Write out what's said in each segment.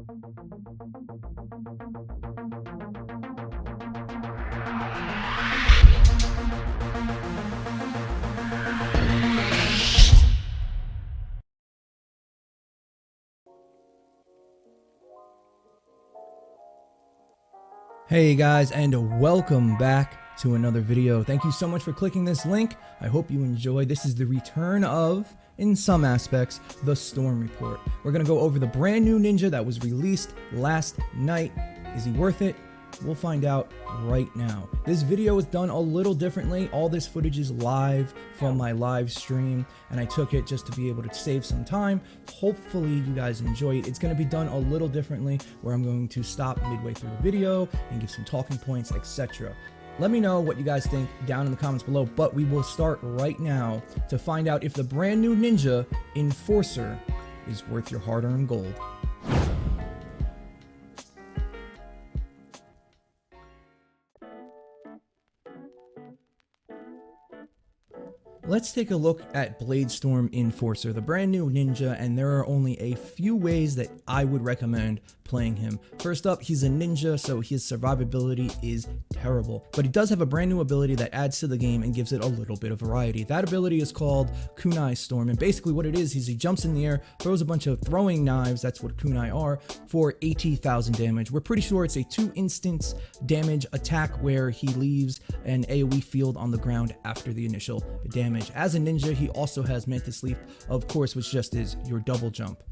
Hey guys, and welcome back to another video. Thank you so much for clicking this link. I hope you enjoy. This is the return of, in some aspects, the Storm Report. We're gonna go over the brand new ninja that was released last night. Is he worth it? We'll find out right now. This video is done a little differently. All this footage is live from my live stream, and I took it just to be able to save some time. Hopefully you guys enjoy it. It's going to be done a little differently, where I'm going to stop midway through the video and give some talking points, etc. Let me know what you guys think down in the comments below, but we will start right now to find out if the brand new ninja Enforcer is worth your hard-earned gold. Let's take a look at BLADESTORM Enforcer, the brand new ninja, and there are only a few ways that I would recommend playing him. First up, he's a ninja, so his survivability is terrible, but he does have a brand new ability that adds to the game and gives it a little bit of variety. That ability is called Kunai Storm, and basically what it is he jumps in the air, throws a bunch of throwing knives, that's what kunai are, for 80,000 damage. We're pretty sure it's a 2-instance damage attack where he leaves an AoE field on the ground after the initial damage. As a ninja, he also has Mantis Leap, of course, which just is your double jump.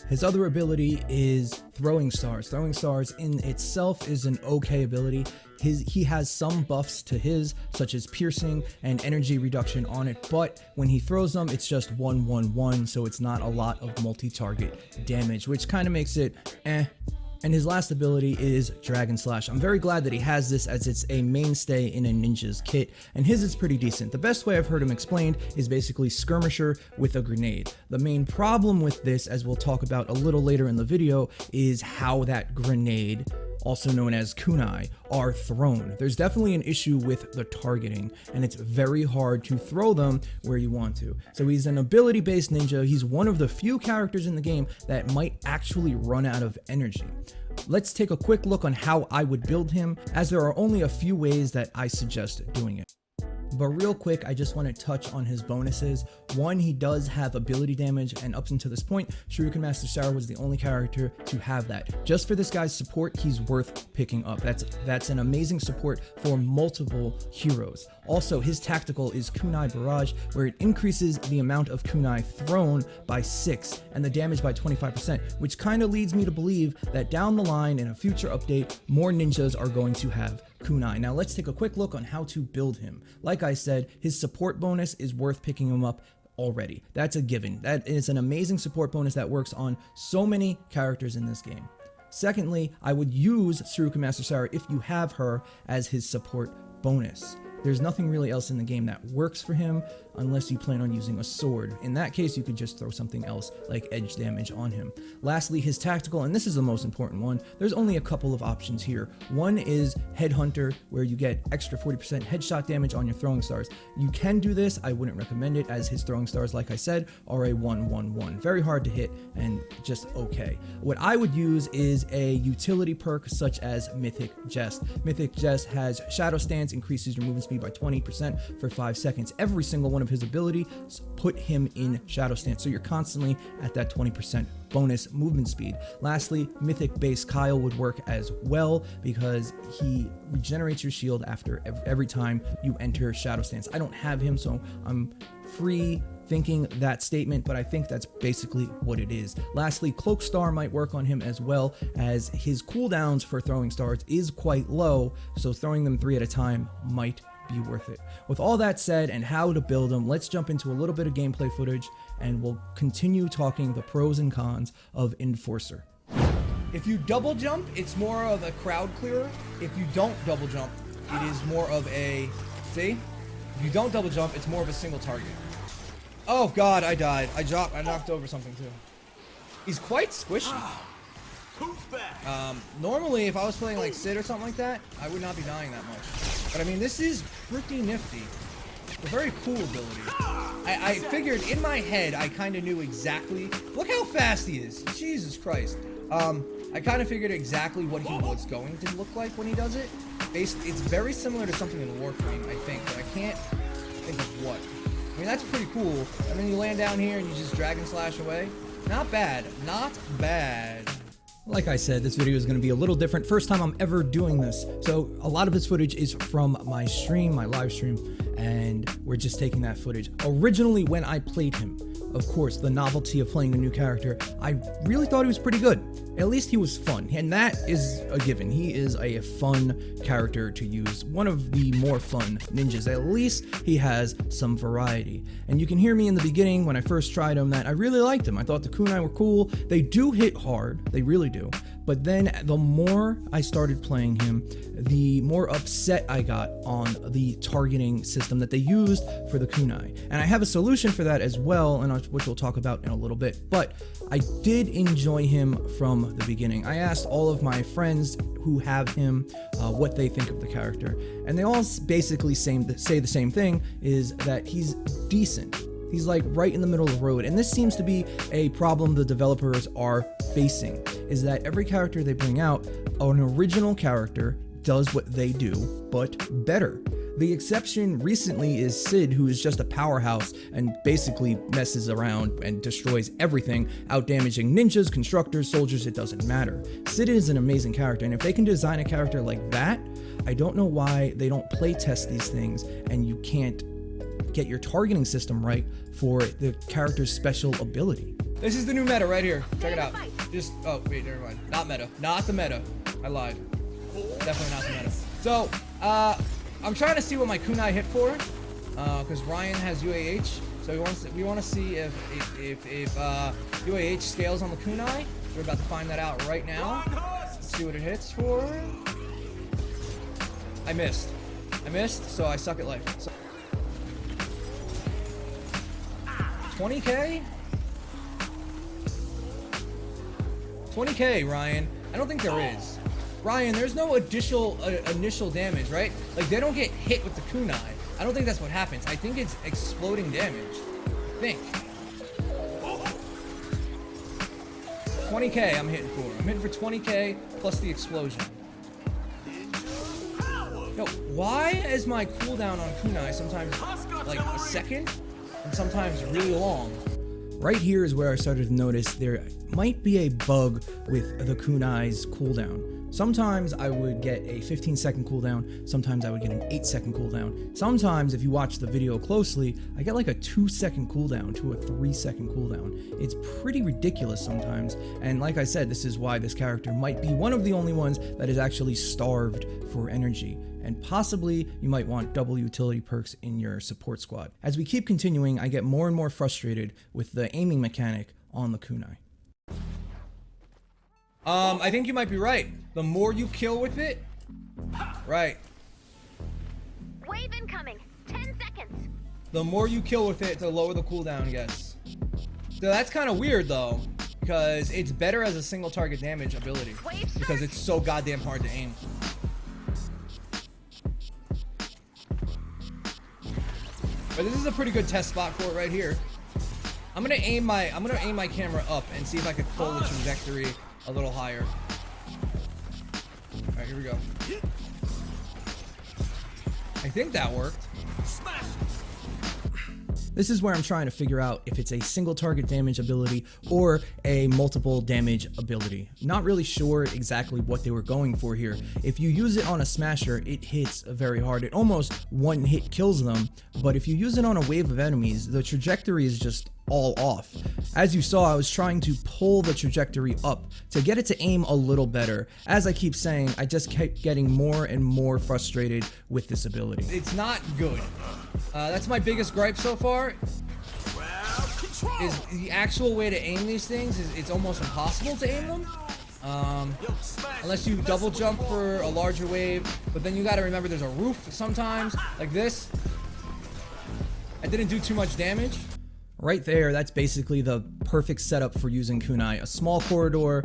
His other ability is Throwing Stars. Throwing Stars in itself is an okay ability. He has some buffs to his, such as piercing and energy reduction on it, but when he throws them, it's just 1-1-1, so it's not a lot of multi-target damage, which kind of makes it eh. And his last ability is Dragon Slash. I'm very glad that he has this, as it's a mainstay in a ninja's kit, and his is pretty decent. The best way I've heard him explained is basically Skirmisher with a grenade. The main problem with this, as we'll talk about a little later in the video, is how that grenade, also known as kunai, are thrown. There's definitely an issue with the targeting, and it's very hard to throw them where you want to. So he's an ability-based ninja. He's one of the few characters in the game that might actually run out of energy. Let's take a quick look on how I would build him, as there are only a few ways that I suggest doing it. But real quick, I just want to touch on his bonuses. One, he does have ability damage, and up until this point, Shuriken Master Sarah was the only character to have that. Just for this guy's support, he's worth picking up. That's an amazing support for multiple heroes. Also, his tactical is Kunai Barrage, where it increases the amount of kunai thrown by 6 and the damage by 25%, which kind of leads me to believe that down the line in a future update, more ninjas are going to have kunai. Now let's take a quick look on how to build him. Like I said, his support bonus is worth picking him up already. That's a given. That is an amazing support bonus that works on so many characters in this game. Secondly, I would use Shuriken Master Sarah, if you have her, as his support bonus. There's nothing really else in the game that works for him unless you plan on using a sword. In that case, you could just throw something else like edge damage on him. Lastly, his tactical, and this is the most important one. There's only a couple of options here. One is Headhunter, where you get extra 40% headshot damage on your throwing stars. You can do this. I wouldn't recommend it, as his throwing stars, like I said, are a 1-1-1. Very hard to hit and just okay. What I would use is a utility perk such as Mythic Jest. Mythic Jest has Shadow Stance, increases your movement speed by 20% for 5 seconds. Every single one of his abilities put him in Shadow Stance, so you're constantly at that 20% bonus movement speed. Lastly, Mythic Base Kyle would work as well, because he regenerates your shield after every time you enter Shadow Stance. I don't have him, so I'm free thinking that statement, but I think that's basically what it is. Lastly, Cloak Star might work on him as well, as his cooldowns for throwing stars is quite low, so throwing them 3 at a time might be worth it. With all that said and how to build them, let's jump into a little bit of gameplay footage, and we'll continue talking the pros and cons of Enforcer. If you double jump, it's more of a crowd clearer. If you don't double jump, it is more of a, see? If you don't double jump, it's more of a single target. Oh god, I died. I knocked over something too. He's quite squishy. Normally, if I was playing like Sid or something like that, I would not be dying that much. But I mean, this is pretty nifty. It's a very cool ability. I figured in my head, I kind of knew exactly. Look how fast he is. Jesus Christ. I kind of figured exactly what he was going to look like when he does it. It's very similar to something in Warframe, I think, but I can't think of what. I mean, that's pretty cool. And then you land down here and you just drag and slash away. Not bad. Not bad. Like I said, this video is going to be a little different. First time I'm ever doing this. So a lot of this footage is from my stream, my live stream, and we're just taking that footage. Originally, when I played him, of course, the novelty of playing a new character, I really thought he was pretty good. At least he was fun, and that is a given. He is a fun character to use, one of the more fun ninjas. At least he has some variety. And you can hear me in the beginning when I first tried him that I really liked him. I thought the kunai were cool. They do hit hard, they really do. But then the more I started playing him, the more upset I got on the targeting system that they used for the kunai. And I have a solution for that as well, and which we'll talk about in a little bit. But I did enjoy him from the beginning. I asked all of my friends who have him what they think of the character, and they all basically say the same thing, is that he's decent. He's like right in the middle of the road. And this seems to be a problem the developers are facing, is that every character they bring out, an original character does what they do, but better. The exception recently is Sid, who is just a powerhouse and basically messes around and destroys everything, outdamaging ninjas, constructors, soldiers, it doesn't matter. Sid is an amazing character, and if they can design a character like that, I don't know why they don't play test these things and you can't get your targeting system right for the character's special ability. This is the new meta right here. Check it out. Just, oh, wait, never mind. Not meta. Not the meta. I lied. Definitely not the meta. So, I'm trying to see what my kunai hit for, because Ryan has UAH. So we want to see if UAH scales on the kunai. We're about to find that out right now. Let's see what it hits for. I missed, so I suck at life. So, 20k? 20k, Ryan. I don't think there is. Ryan, there's no initial damage, right? Like, they don't get hit with the kunai. I don't think that's what happens. I think it's exploding damage. I think. 20k I'm hitting for. I'm hitting for 20k plus the explosion. Yo, why is my cooldown on kunai sometimes like a second and sometimes really long? Right here is where I started to notice there might be a bug with the kunai's cooldown. Sometimes I would get a 15-second cooldown, sometimes I would get an 8-second cooldown. Sometimes, if you watch the video closely, I get like a 2-second cooldown to a 3-second cooldown. It's pretty ridiculous sometimes, and like I said, this is why this character might be one of the only ones that is actually starved for energy. And possibly you might want double utility perks in your support squad. As we keep continuing, I get more and more frustrated with the aiming mechanic on the kunai. I think you might be right. The more you kill with it, right. Wave incoming. 10 seconds. The more you kill with it, the lower the cooldown gets. So that's kind of weird though, because it's better as a single target damage ability because it's so goddamn hard to aim. But this is a pretty good test spot for it right here. I'm gonna aim my camera up and see if I can pull the trajectory a little higher. All right, here we go. I think that worked. This is where I'm trying to figure out if it's a single target damage ability or a multiple damage ability. Not really sure exactly what they were going for here. If you use it on a smasher, it hits very hard. It almost one hit kills them. But if you use it on a wave of enemies, the trajectory is just all off. As you saw, I was trying to pull the trajectory up to get it to aim a little better. As I keep saying, I just kept getting more and more frustrated with this ability. It's not good. That's my biggest gripe so far. Is the actual way to aim these things is it's almost impossible to aim them. Unless you double jump for a larger wave, but then you gotta remember there's a roof sometimes, like this. I didn't do too much damage. Right there, that's basically the perfect setup for using kunai. A small corridor,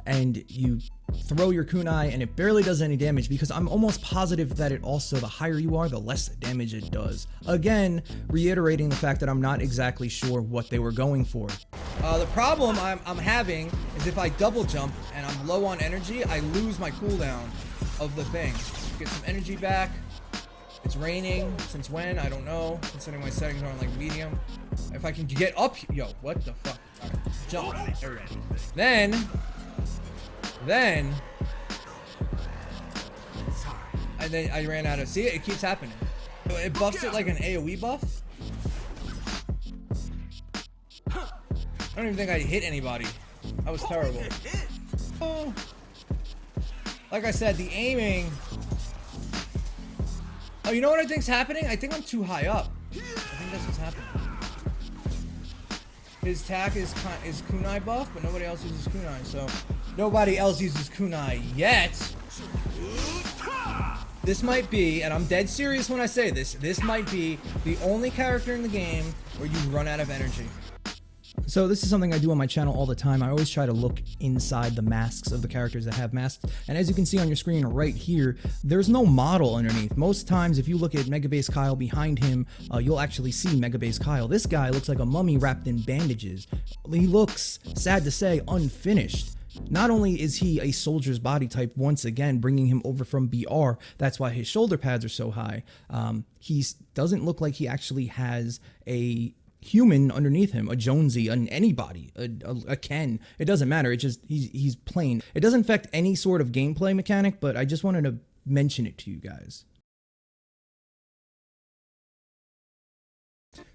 and you throw your kunai and it barely does any damage, because I'm almost positive that it also, the higher you are, the less damage it does. Again, reiterating the fact that I'm not exactly sure what they were going for. The problem I'm having is if I double jump and I'm low on energy, I lose my cooldown of the thing. Get some energy back. It's raining. Since when? I don't know. Considering my settings are on like medium. If I can get up, yo, what the fuck? All right, jump. There we go. Then, and then I ran out of. See, it keeps happening. It buffs it like an AOE buff. I don't even think I hit anybody. That was terrible. Oh. Like I said, the aiming. Oh, you know what I think's happening? I think I'm too high up. I think that's what's happening. His attack is kunai buff, but nobody else uses kunai, so nobody else uses kunai yet. This might be, and I'm dead serious when I say this, this might be the only character in the game where you run out of energy. So this is something I do on my channel all the time. I always try to look inside the masks of the characters that have masks. And as you can see on your screen right here, there's no model underneath. Most times if you look at Mega Base Kyle behind him, you'll actually see Mega Base Kyle. This guy looks like a mummy wrapped in bandages. He looks, sad to say, unfinished. Not only is he a soldier's body type, once again bringing him over from BR, that's why his shoulder pads are so high. He doesn't look like he actually has a human underneath him, a Jonesy, an anybody, a Ken. It doesn't matter. It's just he's plain. It doesn't affect any sort of gameplay mechanic, but I just wanted to mention it to you guys.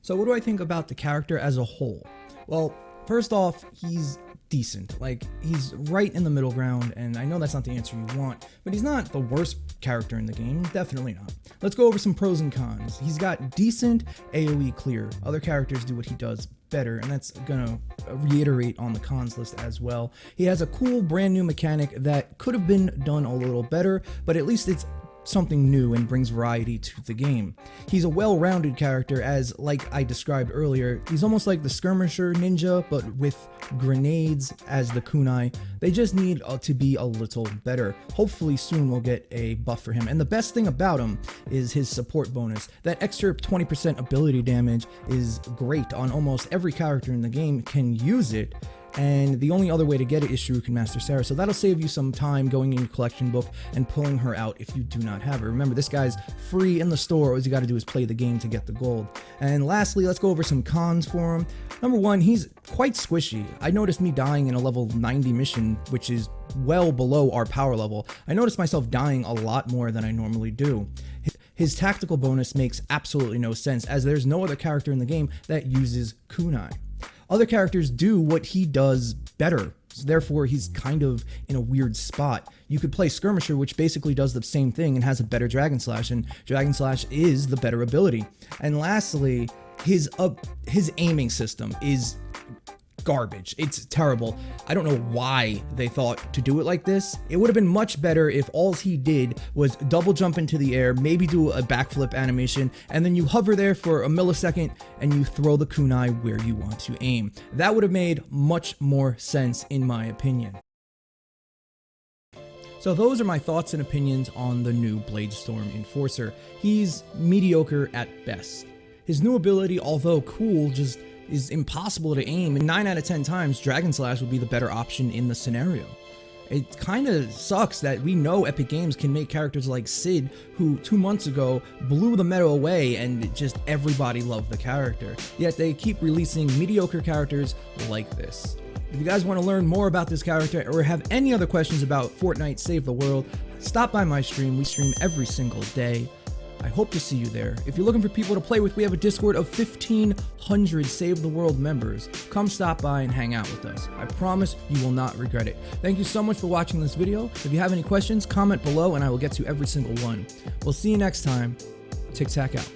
So what do I think about the character as a whole? Well, first off, he's decent. Like, he's right in the middle ground, and I know that's not the answer you want, but he's not the worst character in the game. Definitely not. Let's go over some pros and cons. He's got decent AoE clear. Other characters do what he does better, and that's gonna reiterate on the cons list as well. He has a cool brand new mechanic that could have been done a little better, but at least it's something new and brings variety to the game. He's a well-rounded character, as like I described earlier, he's almost like the skirmisher ninja, but with grenades as the kunai. They just need to be a little better. Hopefully soon we'll get a buff for him. And the best thing about him is his support bonus. That extra 20% ability damage is great on almost every character in the game can use it. And the only other way to get it is Shuriken Master Sarah. So that'll save you some time going in your collection book and pulling her out if you do not have her. Remember, this guy's free in the store. All you got to do is play the game to get the gold. And lastly, let's go over some cons for him. Number one, he's quite squishy. I noticed me dying in a level 90 mission, which is well below our power level. I noticed myself dying a lot more than I normally do. His tactical bonus makes absolutely no sense, as there's no other character in the game that uses kunai. Other characters do what he does better, so therefore he's kind of in a weird spot. You could play Skirmisher, which basically does the same thing and has a better Dragon Slash, and Dragon Slash is the better ability. And lastly, his aiming system is garbage. It's terrible. I don't know why they thought to do it like this. It would have been much better if all he did was double jump into the air, maybe do a backflip animation, and then you hover there for a millisecond and you throw the kunai where you want to aim. That would have made much more sense in my opinion. So those are my thoughts and opinions on the new BLADESTORM Enforcer. He's mediocre at best. His new ability, although cool, just is impossible to aim, and 9 out of 10 times Dragon Slash would be the better option in the scenario. It kind of sucks that we know Epic Games can make characters like Sid, who 2 months ago blew the meta away and just everybody loved the character, yet they keep releasing mediocre characters like this. If you guys want to learn more about this character or have any other questions about Fortnite Save the World, stop by my stream. We stream every single day. I hope to see you there. If you're looking for people to play with, we have a Discord of 1,500 Save the World members. Come stop by and hang out with us. I promise you will not regret it. Thank you so much for watching this video. If you have any questions, comment below and I will get to every single one. We'll see you next time. TikTak out.